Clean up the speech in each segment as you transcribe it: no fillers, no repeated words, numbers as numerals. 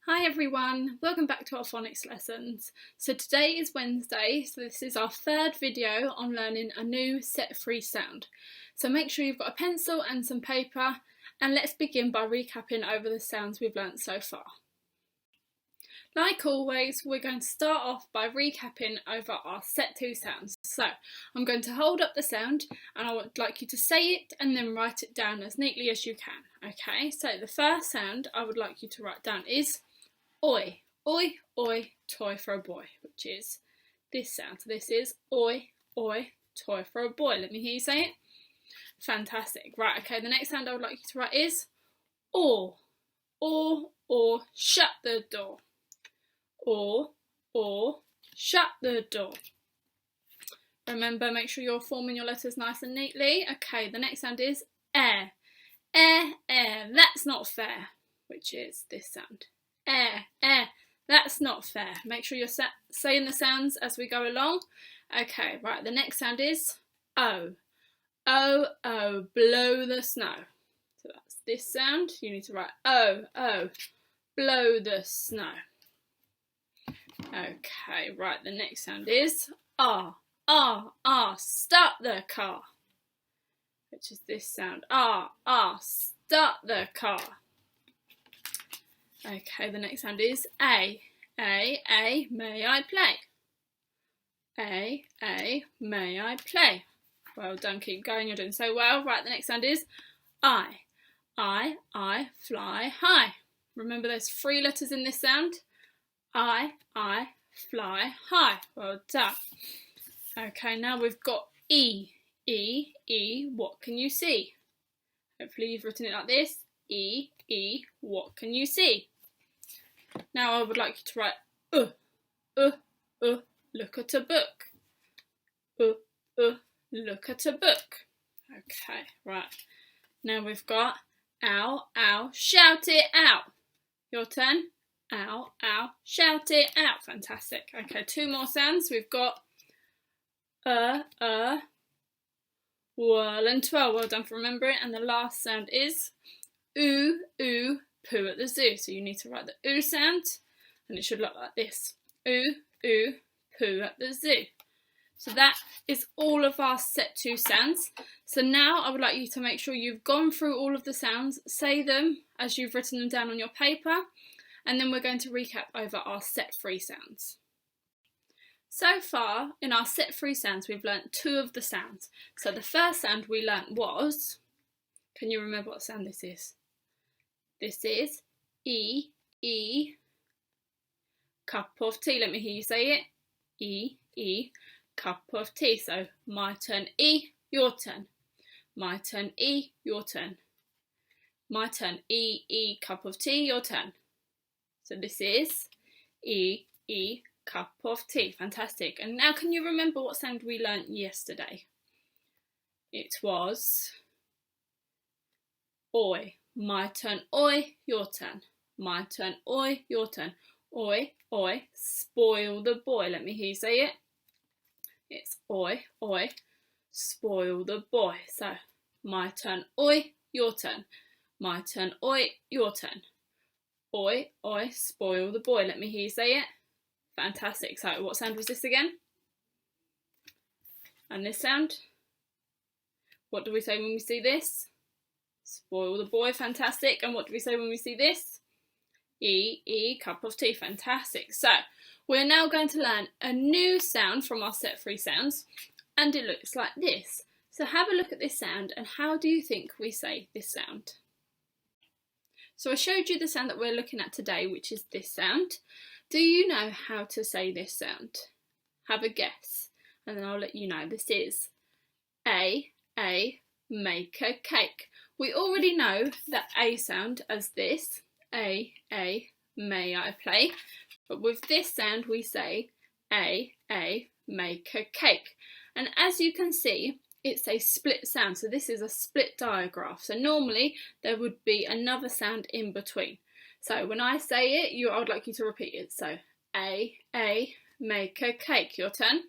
Hi everyone, welcome back to our phonics lessons. So today is Wednesday, so this is our third video on learning a new set-free sound. So make sure you've got a pencil and some paper, and let's begin by recapping over the sounds we've learnt so far. Like always, we're going to start off by recapping over our set 2 sounds. So I'm going to hold up the sound and I would like you to say it and then write it down as neatly as you can. Okay, so the first sound I would like you to write down is oi, oi, oi, toy for a boy, which is this sound. So this is oi, oi, toy for a boy. Let me hear you say it. Fantastic. Right, okay, the next sound I would like you to write is or, shut the door. Or, shut the door. Remember, make sure you're forming your letters nice and neatly. Okay, the next sound is air, that's not fair, which is this sound. Air, that's not fair. Make sure you're saying the sounds as we go along. Okay, right, the next sound is oh, blow the snow. So that's this sound. You need to write oh, blow the snow. Okay, right, the next sound is start the car, which is this sound. Start the car. Okay, the next sound is A, may I play? A, may I play? Well done, keep going, you're doing so well. Right, the next sound is I, fly high. Remember there's 3 letters in this sound. I, fly high. Well done. Okay, now we've got E, what can you see? Hopefully you've written it like this. E, what can you see? Now I would like you to write look at a book. Look at a book. Okay, right. Now we've got ow, shout it out. Your turn. Ow, shout it out. Fantastic. Okay, 2 more sounds. We've got whirl and twirl. Well done for remembering. And the last sound is ooh, poo at the zoo. So you need to write the ooh sound, and it should look like this. Ooh, poo at the zoo. So that is all of our set 2 sounds. So now I would like you to make sure you've gone through all of the sounds, say them as you've written them down on your paper, and then we're going to recap over our set 3 sounds. So far, in our set 3 sounds, we've learnt 2 of the sounds. So the first sound we learnt was, can you remember what sound this is? This is E, cup of tea. Let me hear you say it. E, cup of tea. So my turn E, your turn. My turn E, your turn. My turn E, cup of tea, your turn. So this is E, cup of tea. Fantastic. And now can you remember what sound we learnt yesterday? It was oi. My turn oi, your turn. My turn oi, your turn. Oi, spoil the boy. Let me hear you say it. It's oi, spoil the boy. So my turn oi, your turn. My turn oi, your turn. Oi, spoil the boy. Let me hear you say it. Fantastic. So what sound was this again? And this sound? What do we say when we see this? Spoil the boy. Fantastic. And what do we say when we see this? E, cup of tea. Fantastic. So we're now going to learn a new sound from our set 3 sounds, and it looks like this. So have a look at this sound, and how do you think we say this sound? So I showed you the sound that we're looking at today, which is this sound. Do you know how to say this sound? Have a guess, and then I'll let you know. This is A, make a cake. We already know that A sound as this, A, may I play? But with this sound we say A, make a cake. And as you can see, it's a split sound. So this is a split digraph. So normally there would be another sound in between. So when I say it, I would like you to repeat it. So A, make a cake. Your turn.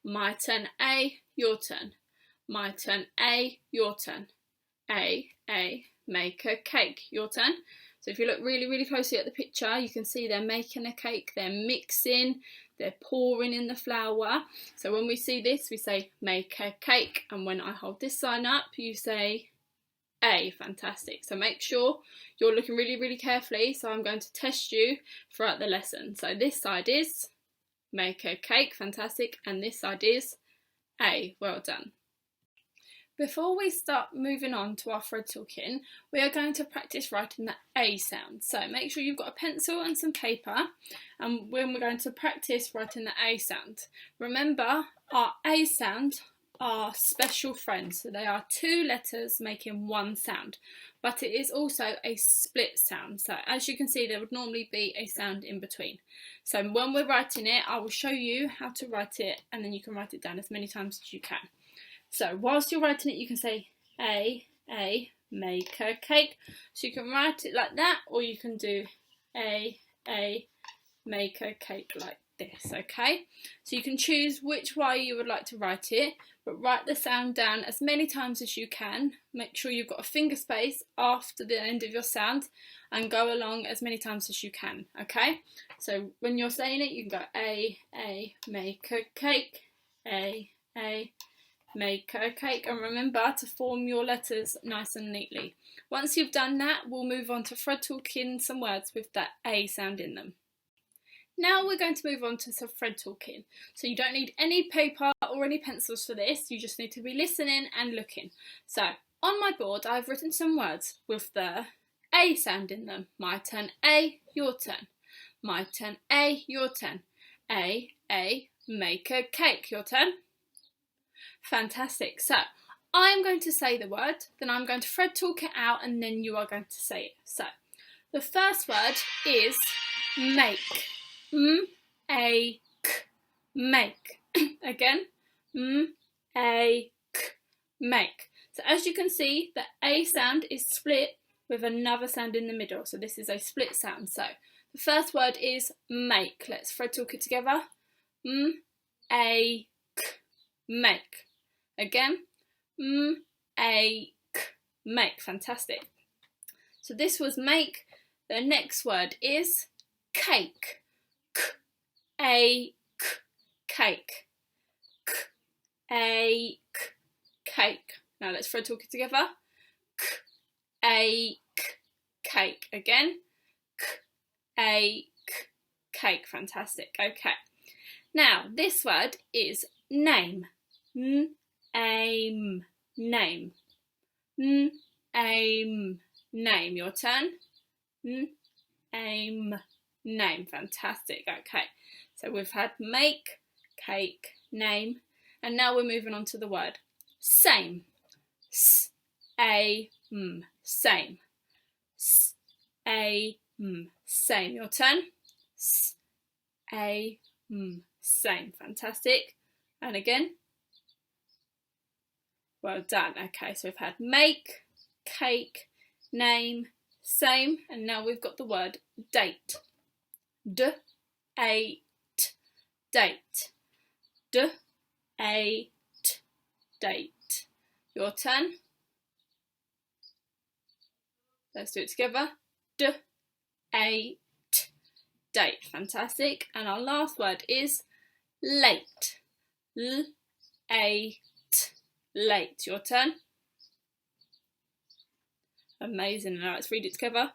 My turn A, your turn. My turn A, your turn. A, make a cake. Your turn. So if you look really, really closely at the picture, you can see they're making a cake, they're mixing, they're pouring in the flour. So when we see this, we say make a cake. And when I hold this sign up, you say A. Fantastic. So make sure you're looking really, really carefully. So I'm going to test you throughout the lesson. So this side is make a cake. Fantastic. And this side is A. Well done. Before we start moving on to our thread talking, we are going to practice writing the A sound. So make sure you've got a pencil and some paper, and when we're going to practice writing the A sound. Remember, our A sound are special friends, so they are two letters making one sound, but it is also a split sound. So as you can see, there would normally be a sound in between. So when we're writing it, I will show you how to write it, and then you can write it down as many times as you can. So whilst you're writing it, you can say A, make a cake. So you can write it like that, or you can do A, make a cake like this, okay? So you can choose which way you would like to write it, but write the sound down as many times as you can. Make sure you've got a finger space after the end of your sound, and go along as many times as you can, okay? So when you're saying it, you can go A, make a cake, A, make a cake, and remember to form your letters nice and neatly. Once you've done that, we'll move on to thread talking some words with that A sound in them. Now we're going to move on to some thread talking. So you don't need any paper or any pencils for this, you just need to be listening and looking. So on my board I've written some words with the A sound in them. My turn, A, your turn. My turn, A, your turn. A, make a cake, your turn. Fantastic. So I'm going to say the word, then I'm going to thread talk it out, and then you are going to say it. So the first word is make. Make. Again. Make. So as you can see, the A sound is split with another sound in the middle. So this is a split sound. So the first word is make. Let's thread talk it together. Make. Again, make. Fantastic. So this was make. The next word is cake. Cake. Cake. Now let's thread talk it together. Cake. Again. Cake. Fantastic. Okay. Now this word is name. Name. Your turn. Name. Fantastic. Okay. So we've had make, cake, name, and now we're moving on to the word same. Same. Same. Your turn. Same. Fantastic. And again. Well done. Okay, so we've had make, cake, name, same, and now we've got the word date. Date. Date. Your turn. Let's do it together. Date. Fantastic. And our last word is late. Late. Your turn. Amazing. Now let's read it together.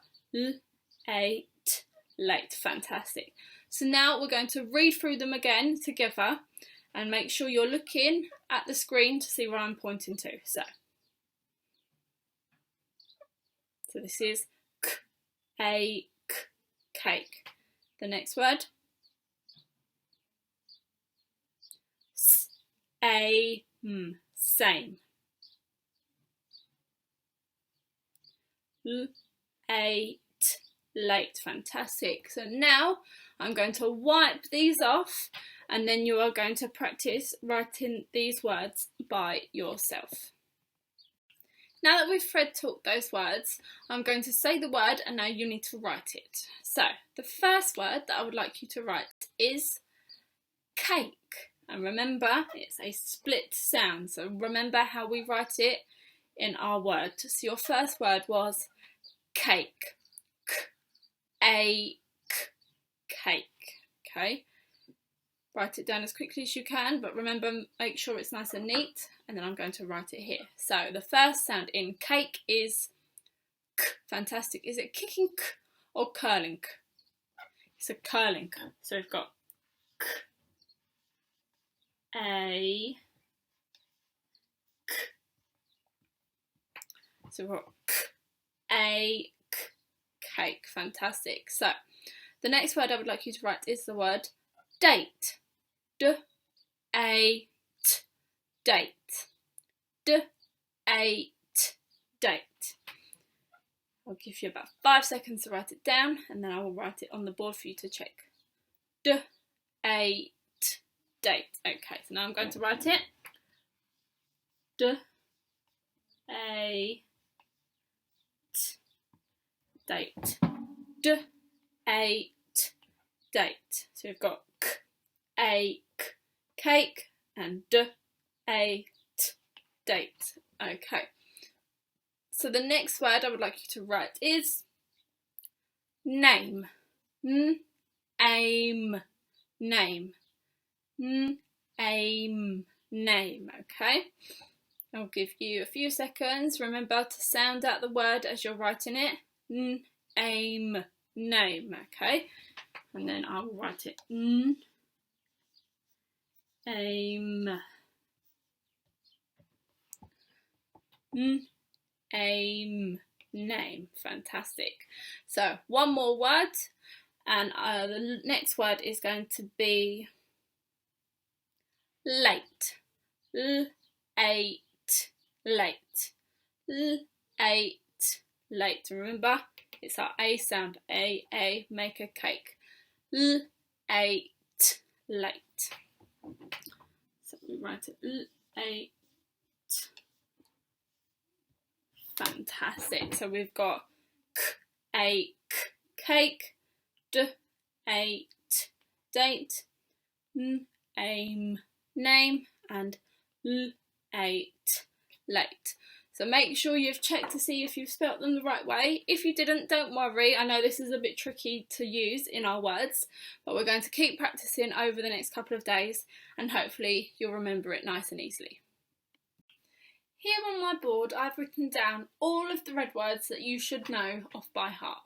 Late. Fantastic. So now we're going to read through them again together, and make sure you're looking at the screen to see where I'm pointing to. So this is cake. The next word. Same. Late. Fantastic. So now I'm going to wipe these off, and then you are going to practice writing these words by yourself. Now that we've thread talked those words, I'm going to say the word, and now you need to write it. So the first word that I would like you to write is cake. And remember, it's a split sound. So remember how we write it in our word. So your first word was cake. Cake. Okay. Write it down as quickly as you can, but remember, make sure it's nice and neat, and then I'm going to write it here. So the first sound in cake is k. Fantastic. Is it kicking k or curling k? It's a curling k. So we've got k, a, k. So we've got k, a, k, cake. Fantastic. So the next word I would like you to write is the word date. D-A-T, date. D-A-T, date. I'll give you about 5 seconds to write it down, and then I will write it on the board for you to check. D-A-T, date. Okay, so now I'm going to write it. D-A-T, date. D-A-T, date. So we've got k, a, k, cake, and d-a-t, date. Okay. So the next word I would like you to write is name. N-aim, name. N-aim, name. Okay. I'll give you a few seconds. Remember to sound out the word as you're writing it. N-aim, name. Okay. And then I will write it. N-aim. N-aim, name. Fantastic. So one more word, and the next word is going to be late. L-8, late. L-8, late. Remember, it's our A sound. A, make a cake. L-8, late. So we write it L-8. Fantastic. So we've got k, cake, d-8, date, n-aim, name, and l-8, late. So make sure you've checked to see if you've spelt them the right way. If you didn't, don't worry. I know this is a bit tricky to use in our words, but we're going to keep practicing over the next couple of days, and hopefully you'll remember it nice and easily. Here on my board, I've written down all of the red words that you should know off by heart.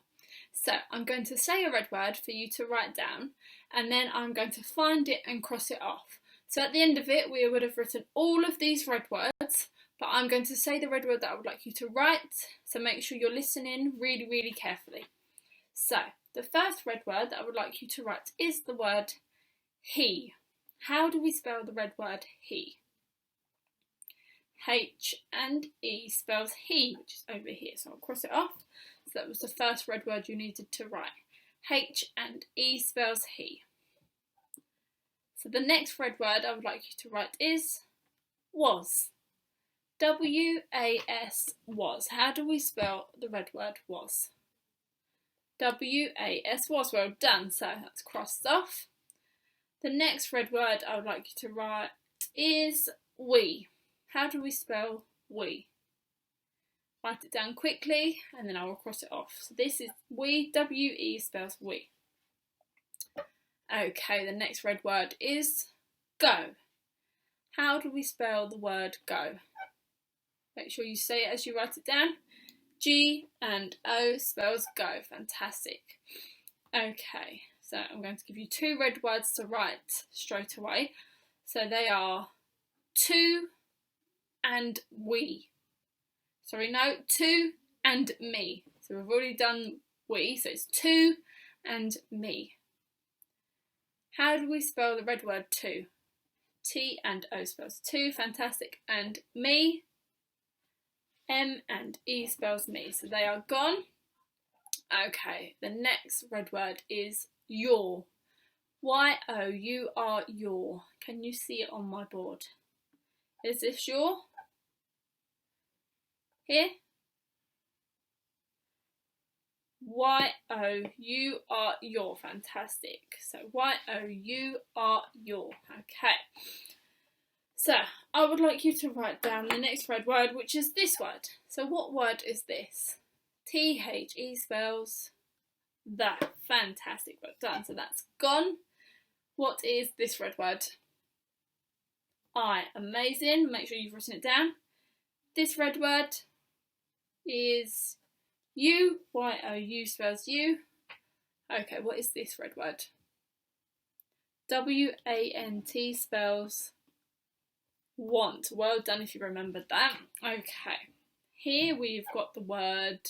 So I'm going to say a red word for you to write down, and then I'm going to find it and cross it off. So at the end of it, we would have written all of these red words, but I'm going to say the red word that I would like you to write, so make sure you're listening really, really carefully. So the first red word that I would like you to write is the word he. How do we spell the red word he? H and E spells he, which is over here, so I'll cross it off. So that was the first red word you needed to write. H and E spells he. So the next red word I would like you to write is was. W-A-S, was. How do we spell the red word was? W-A-S, was. Well done, so that's crossed off. The next red word I would like you to write is we. How do we spell we? Write it down quickly and then I will cross it off. So this is we, W-E spells we. Okay, the next red word is go. How do we spell the word go? Make sure you say it as you write it down. G and O spells go. Fantastic. Okay, so I'm going to give you 2 red words to write straight away. So they are to and we. Sorry, no, to and me. So we've already done we, so it's to and me. How do we spell the red word to? T and O spells to, fantastic. And me, M and E spells me. So they are gone. Okay, the next red word is your. Y-O-U-R, your. Can you see it on my board? Is this your? Here? Y-O-U-R, your. Fantastic. So Y-O-U-R, your. Okay. So, I would like you to write down the next red word, which is this word. So, what word is this? T-H-E spells the. Fantastic, well done. So, that's gone. What is this red word? I. Amazing. Make sure you've written it down. This red word is U. Y-O-U spells you. Okay, what is this red word? W-A-N-T spells want. Well done if you remembered that. Okay, here we've got the word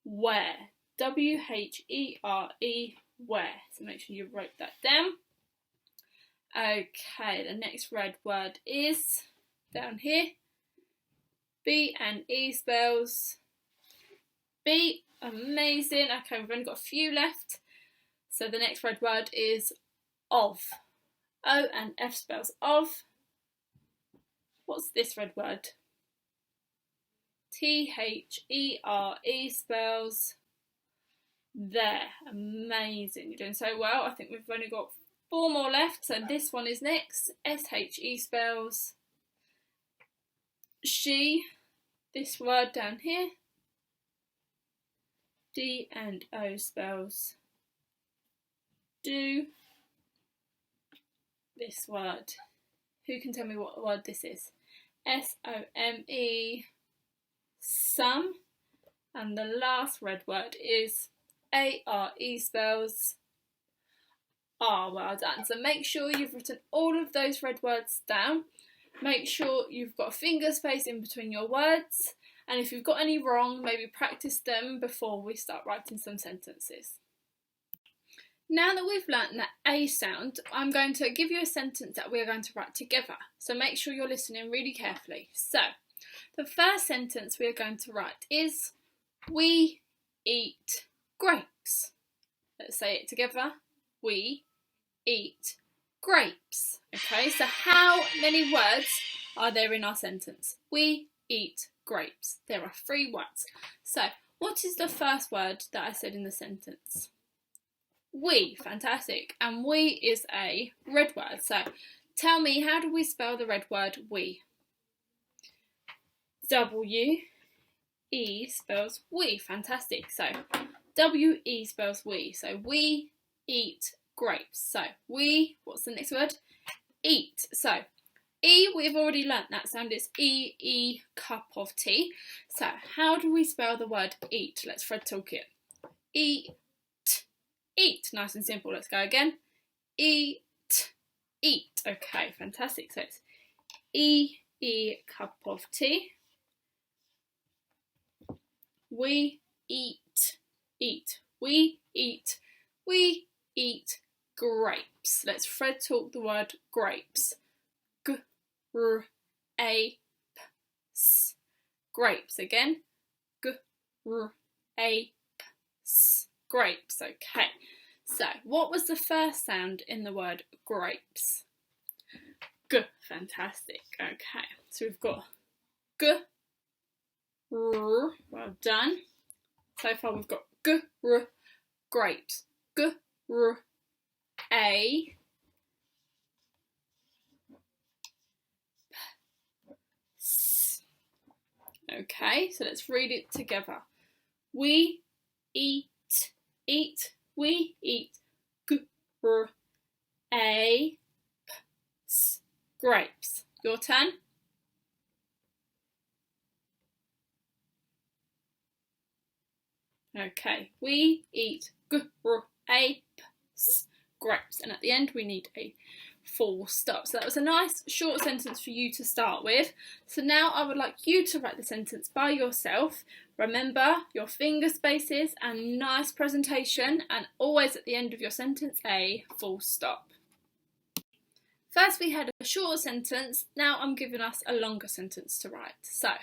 where. W-H-E-R-E, where. So make sure you wrote that down. Okay, the next red word is down here. B-N-E spells be. Amazing. Okay, we've only got a few left. So the next red word is of. O and F spells of. What's this red word? T-H-E-R-E spells there. Amazing. You're doing so well. I think we've only got 4 more left. So this one is next. S-H-E spells she. This word down here. D and O spells do. This word. Who can tell me what word this is? S-O-M-E, some. And the last red word is A-R-E spells are. Well done. So make sure you've written all of those red words down. Make sure you've got a finger space in between your words. And if you've got any wrong, maybe practice them before we start writing some sentences. Now that we've learnt that A sound, I'm going to give you a sentence that we're going to write together. So make sure you're listening really carefully. So, the first sentence we're going to write is, we eat grapes. Let's say it together. We eat grapes. Okay, so how many words are there in our sentence? We eat grapes. There are 3 words. So, what is the first word that I said in the sentence? We. Fantastic. And we is a red word. So, tell me, how do we spell the red word we? W-E spells we. Fantastic. So, W-E spells we. So, we eat grapes. So, we, what's the next word? Eat. So, E, we've already learnt that sound. It's E, cup of tea. So, how do we spell the word eat? Let's Fred talk it. Eat. Eat. Nice and simple. Let's go again. Eat. Eat. Okay, fantastic. So, it's E, cup of tea. We eat. Eat. We eat. We eat grapes. Let's Fred talk the word grapes. G-R-A-P-S. Grapes again. G-R-A-P-S. Grapes. Okay. So, what was the first sound in the word grapes? G. Fantastic. Okay. So we've got G. R. Well done. So far we've got G. R. Grapes. G. R. A. Okay, so let's read it together. We eat, we eat, grapes. Grapes. Your turn. Okay, we eat, grapes. Grapes. And at the end we need a full stop. So that was a nice short sentence for you to start with. So now I would like you to write the sentence by yourself. Remember your finger spaces and nice presentation, and always at the end of your sentence a full stop. First we had a shorter sentence, now I'm giving us a longer sentence to write. So,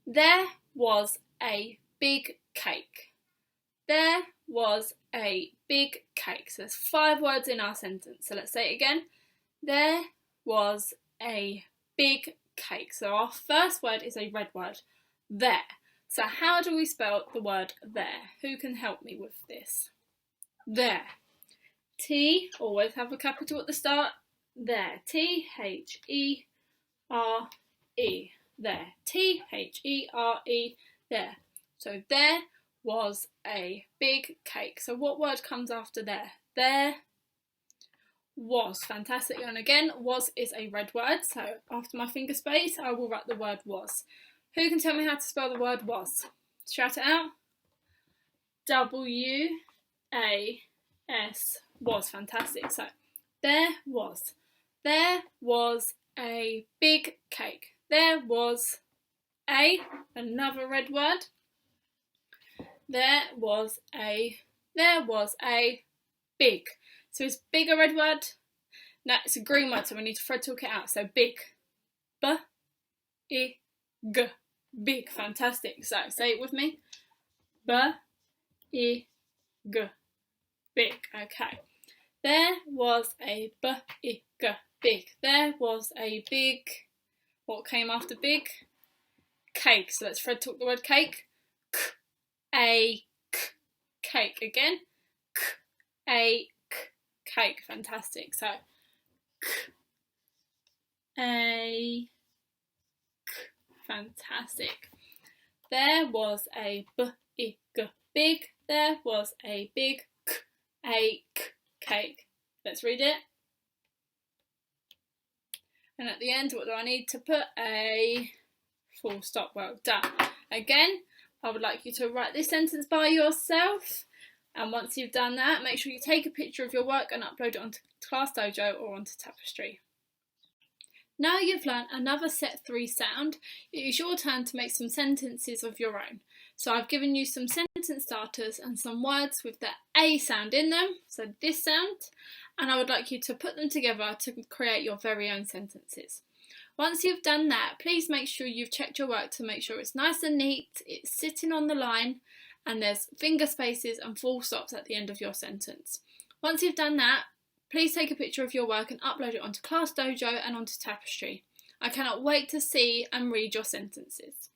there was a big cake. There was a big cake. So there's 5 words in our sentence. So let's say it again. There was a big cake. So our first word is a red word, there. So how do we spell the word there? Who can help me with this? There. T, always have a capital at the start. There. T-H-E-R-E. T-H-E-R-E, there. T-H-E-R-E, there. So there was a big cake. So what word comes after there? There was. Fantastic. And again, was is a red word. So after my finger space, I will write the word was. Who can tell me how to spell the word was? Shout it out. W-A-S, was. Fantastic. So there was a big cake. There was another red word. There was a big. So is big a red word? No, it's a green word, so we need to thread talk it out. So big. B-I-G. Big. Fantastic. So say it with me. B-I-G. Big. Okay. There was a big. Big. There was a big. What came after big? Cake. So let's thread talk the word cake. Cake again. Cake. Fantastic. So fantastic. There was a big. There was a big cake. Let's read it. And at the end, what do I need to put? A full stop. Well done. Again, I would like you to write this sentence by yourself. And once you've done that, make sure you take a picture of your work and upload it onto Class Dojo or onto Tapestry. Now you've learnt another set 3 sound, it is your turn to make some sentences of your own. So I've given you some sentence starters and some words with the A sound in them, so this sound, and I would like you to put them together to create your very own sentences. Once you've done that, please make sure you've checked your work to make sure it's nice and neat, it's sitting on the line, and there's finger spaces and full stops at the end of your sentence. Once you've done that, please take a picture of your work and upload it onto Class Dojo and onto Tapestry. I cannot wait to see and read your sentences.